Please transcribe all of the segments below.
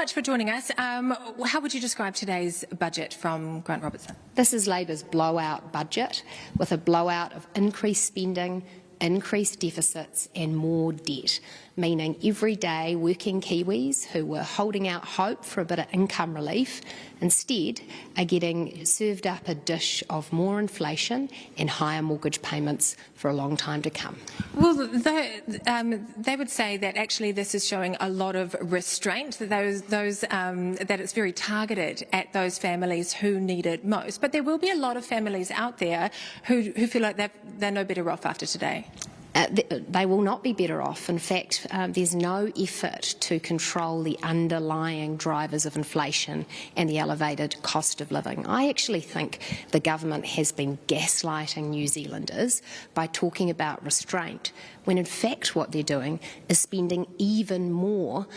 much for joining us. How would you describe today's budget from Grant Robertson? This is Labor's blowout budget, with a blowout of increased spending, increased deficits and more debt, meaning everyday working Kiwis who were holding out hope for a bit of income relief instead are getting served up a dish of more inflation and higher mortgage payments for a long time to come. Well, they would say that actually this is showing a lot of restraint, that it's very targeted at those families who need it most. But there will be a lot of families out there who feel like they're no better off after today. They will not be better off. In fact, there's no effort to control the underlying drivers of inflation and the elevated cost of living. I actually think the government has been gaslighting New Zealanders by talking about restraint, when in fact what they're doing is spending even more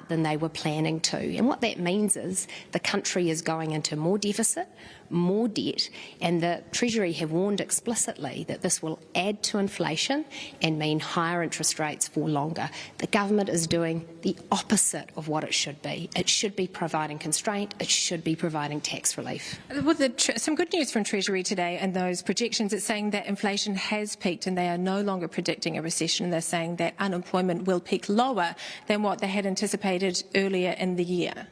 than they were planning to. And what that means is the country is going into more deficit, more debt, and the Treasury have warned explicitly that this will add to inflation and mean higher interest rates for longer. The government is doing the opposite of what it should be. It should be providing constraint, it should be providing tax relief. Well, some good news from Treasury today and those projections. It's saying that inflation has peaked and they are no longer predicting a recession. They're saying that unemployment will peak lower than what they had anticipated earlier in the year.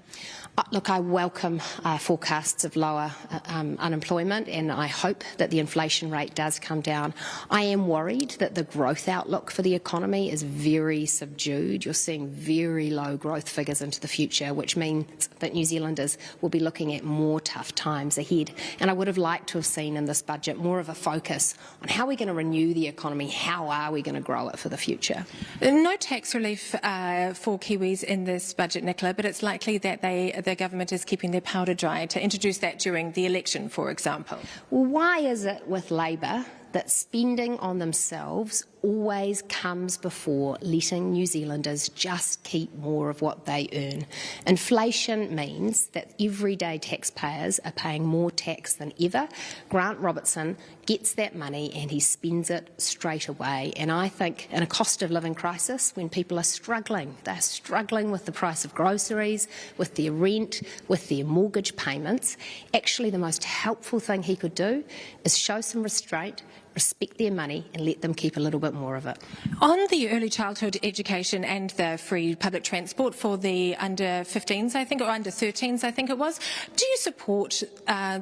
Look, I welcome forecasts of lower unemployment, and I hope that the inflation rate does come down. I am worried that the growth outlook for the economy is very subdued. You're seeing very low growth figures into the future, which means that New Zealanders will be looking at more tough times ahead. And I would have liked to have seen in this budget more of a focus on how we're going to renew the economy, how are we going to grow it for the future. No tax relief for Kiwis in this budget, Nicola, but it's likely that the government is keeping their powder dry to introduce that during the election, for example. Well, why is it with Labour that spending on themselves always comes before letting New Zealanders just keep more of what they earn? Inflation means that everyday taxpayers are paying more tax than ever. Grant Robertson gets that money and he spends it straight away. And I think in a cost of living crisis, when people are struggling, they're struggling with the price of groceries, with their rent, with their mortgage payments, actually the most helpful thing he could do is show some restraint, respect their money and let them keep a little bit more of it. On the early childhood education and the free public transport for the under 15s, I think, or under 13s, I think it was, do you support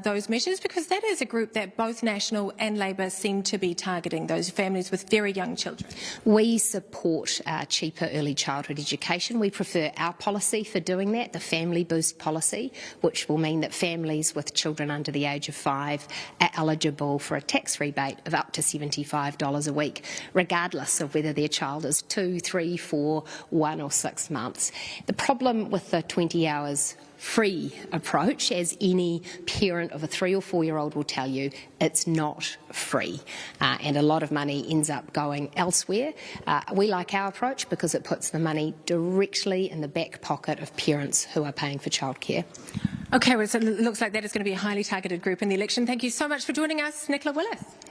those measures? Because that is a group that both National and Labour seem to be targeting, those families with very young children. We support cheaper early childhood education. We prefer our policy for doing that, the Family Boost policy, which will mean that families with children under the age of 5 are eligible for a tax rebate of up to $75 a week, regardless of whether their child is 2, 3, 4, 1 or 6 months. The problem with the 20 hours free approach, as any parent of a 3 or 4-year-old will tell you, it's not free, and a lot of money ends up going elsewhere. We like our approach because it puts the money directly in the back pocket of parents who are paying for childcare. Okay, well, so it looks like that is going to be a highly targeted group in the election. Thank you so much for joining us, Nicola Willis.